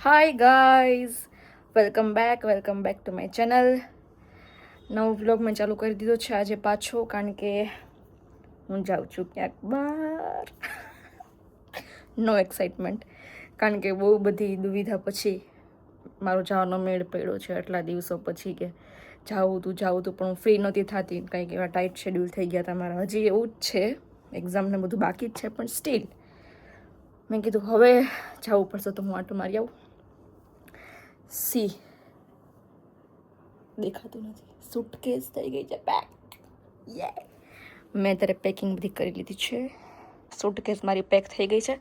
Hi guys, welcome back to my channel. નવો vlog મેં ચાલુ કરી દીધો છે આજે પાછો, કારણ કે હું જાઉં છું ક્યાંક બહાર. નો એક્સાઇટમેન્ટ, કારણ કે બહુ બધી દુવિધા પછી મારો જવાનો મેળ પડ્યો છે આટલા દિવસો પછી કે જાવું તું પણ હું ફ્રી નહોતી થતી, કંઈક એવા ટાઈટ શેડ્યુલ થઈ ગયા હતા મારા. હજી એવું જ છે, એક્ઝામને બધું બાકી જ છે, પણ સ્ટીલ મેં કીધું હવે જવું પડશે તો હું આટો મારી આવું. સી દેખાતું નથી, સૂટકેસ થઈ ગઈ છે પેક. યે મેં અત્યારે પેકિંગ બધી કરી લીધી છે. સૂટકેસ મારી પેક થઈ ગઈ છે.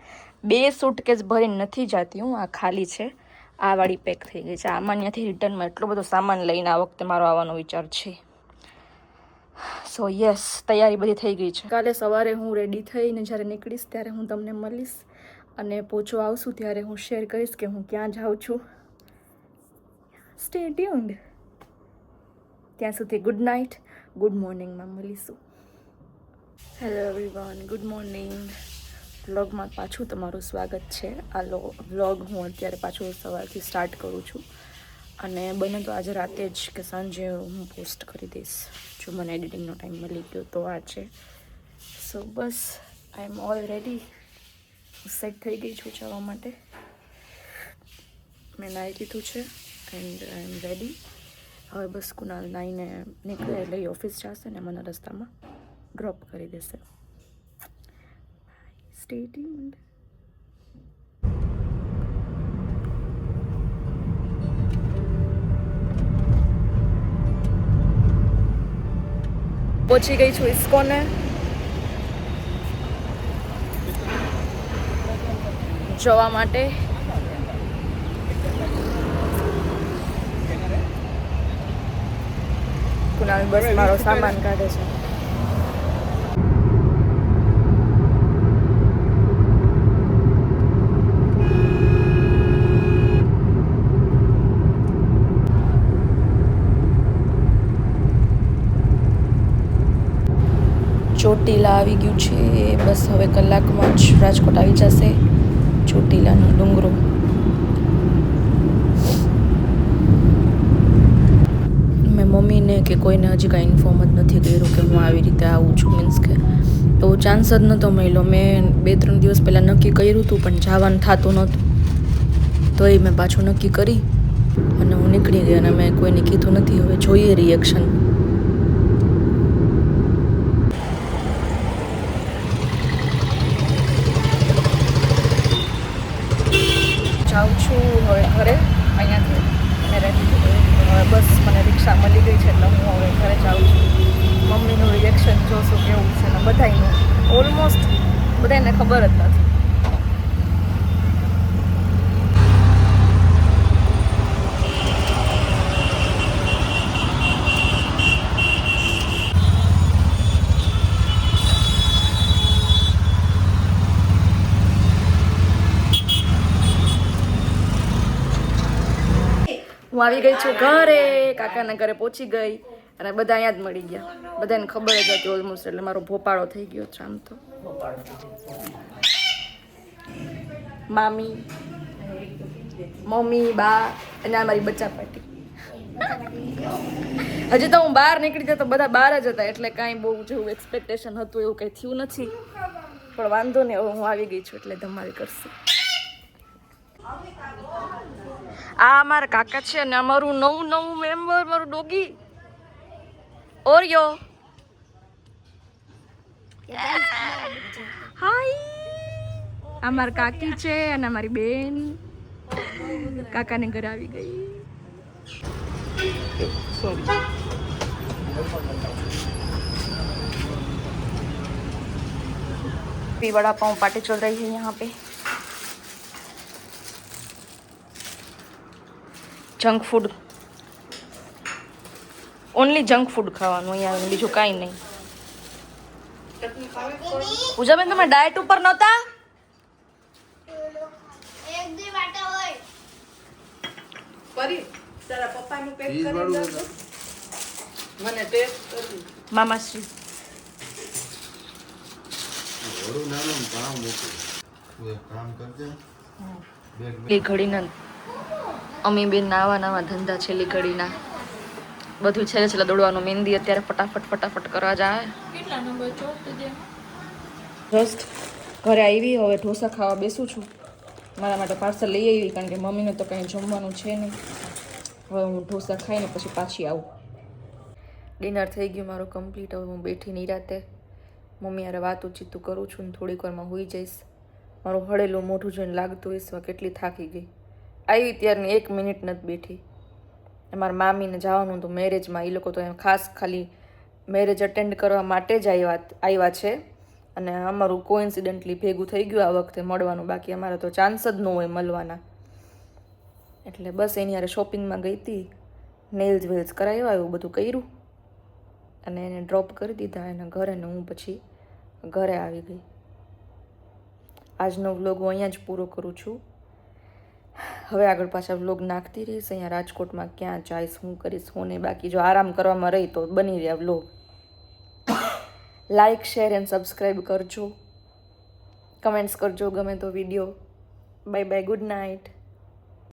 2 સૂટકેસ ભરીને નથી જતી હું, આ ખાલી છે. આ વાળી પેક થઈ ગઈ છે. આમાં ત્યાંથી રિટર્નમાં એટલો બધો સામાન લઈને આ વખતે મારો આવવાનો વિચાર છે. સો યસ, તૈયારી બધી થઈ ગઈ છે. કાલે સવારે હું રેડી થઈને જ્યારે નીકળીશ ત્યારે હું તમને મળીશ, અને પહોંચો આવશું ત્યારે હું શેર કરીશ કે હું ક્યાં જાઉં છું. Stay tuned. ત્યાં સુધી ગુડ નાઇટ, ગુડ મોર્નિંગમાં મળીશું. Hello everyone, good morning. વ્લોગમાં પાછું તમારું સ્વાગત છે. આ વ્લોગ હું અત્યારે પાછું સવારથી સ્ટાર્ટ કરું છું, અને બને તો આજે રાતે જ કે સાંજે હું પોસ્ટ કરી દઈશ, જો મને એડિટિંગનો ટાઈમ મળી ગયો તો. આ છે. સો બસ, આઈ એમ ઓલ રેડી. સેટ થઈ ગઈ છું જવા માટે. મેં નાહી લીધું છે એન્ડ આઈ એમ રેડી. હવે બસ કુનાલ નાહીને નીકળે એટલે ઓફિસ જશે ને મને રસ્તામાં ડ્રોપ કરી દેશે. Stay tuned. પહોંચી ગઈ છું ઇસ્કોને. જોવા માટે કુનાલ બસ મારો સામાન કાઢે છે. ચોટીલા આવી ગયું છે. બસ હવે કલાકમાં જ રાજકોટ આવી જશે. ચોટીલાનો ડુંગરો. મેં મમ્મીને કે કોઈને હજી કાંઈ ઇન્ફોર્મ જ નથી કર્યું કે હું આવી રીતે આવું છું. મીન્સ કે એવો ચાન્સ જ નહોતો મળ્યો. મેં 2-3 દિવસ પહેલાં નક્કી કર્યું હતું, પણ જવાનું થતું નહોતું. તોય મેં પાછું નક્કી કરી અને હું નીકળી ગઈ, અને મેં કોઈને કીધું નથી. હવે જોઈએ રિએક્શન. જાઉં છું હવે ઘરે અહીંયાથી, અને રેડી હવે બસ મને રિક્ષા મળી ગઈ છે એટલે હું હવે ઘરે જાઉં છું. મમ્મીનું રિએક્શન જોશું કેવું છે, ને બધાયનું ઓલમોસ્ટ બધાને ખબર જ નથી. હું આવી ગઈ છું ઘરે, કાકાના ઘરે પહોંચી ગઈ, અને બધા અહીંયા જ મળી ગયા. બધાને ખબર જ હતી ઓલમોસ્ટ, એટલે મારો ભોપાળો થઈ ગયો છે આમ તો. મામી, મમ્મી, બા અને આ મારી બચ્ચા પાર્ટી. હજી તો હું બહાર નીકળી જાય તો બધા બહાર જ હતા, એટલે કાંઈ બહુ જેવું એક્સપેક્ટેશન હતું એવું કંઈ થયું નથી. પણ વાંધો નહીં, હવે હું આવી ગઈ છું એટલે ધમાલ કરશે. આ મારા કાકા છે, અને અમારું નવું મેમ્બર, મારું ડોગી ઓરિયો. હાય, આ મારી કાકી છે અને મારી બેન. કાકાને ઘરે આવી ગઈ. सोरी, वड़ा पाव पार्टी चल रही है यहाँ पे. Junk food, only junk food ખાવાનું અહીંયા, બીજું કાંઈ નહીં. પૂજાબેન તમે ડાયટ ઉપર નહોતા? મામાશ્રી એ ઘડી ના અમી બેન આવા નવા ધંધા છેલ્લી ઘડીના બધું છેલ્લે છેલ્લે દોડવાનું. મહેંદી અત્યારે ફટાફટ કરવા જાય. કેટલા નંબર છો તુજે? જસ્ટ ઘરે આવી, હવે ઢોસા ખાવા બેસું છું. મારા માટે પાર્સલ લઈ આવી કારણ કે મમ્મીને તો કંઈ જમવાનું છે નહીં. હવે હું ઢોસા ખાઈને પછી પાછી આવું. ડિનર થઈ ગયું મારું કમ્પ્લીટ. હવે હું બેઠી નિરાતે મમ્મી યારે વાતું ચીતું કરું છું ને થોડીક વારમાં હોઈ જઈશ. મારું હળેલું મોઢું જોઈને લાગતું હશે કેટલી થાકી ગઈ. આવી ત્યારની 1 મિનિટ નથી બેઠી. મારા મામીને જવાનું તો મેરેજમાં. એ લોકો તો એમ ખાસ ખાલી મેરેજ અટેન્ડ કરવા માટે જ આવ્યા છે. અને અમારું કોઇન્સિડન્ટલી ભેગું થઈ ગયું આ વખતે મળવાનું. બાકી અમારે તો ચાન્સ જ ન હોય મળવાના. એટલે બસ એની યારે શોપિંગમાં ગઈ હતી. નેલ્સ વેલ્સ કરાવ્યા, એવું બધું કર્યું અને એને ડ્રોપ કરી દીધા એના ઘરે ને હું પછી ઘરે આવી ગઈ. આજનો વ્લોગ હું અહીંયા જ પૂરો કરું છું. હવે આગળ પાછા વ્લોગ નાખતી રહીશ. અહીંયા રાજકોટમાં ક્યાં જઈશ, હું કરીશ, હું નહીં. બાકી જો આરામ કરવામાં રહી તો બની રહ્યા vlog. Like share and subscribe કરજો, કમેન્ટ્સ કરજો ગમે તો video. Bye bye, good night.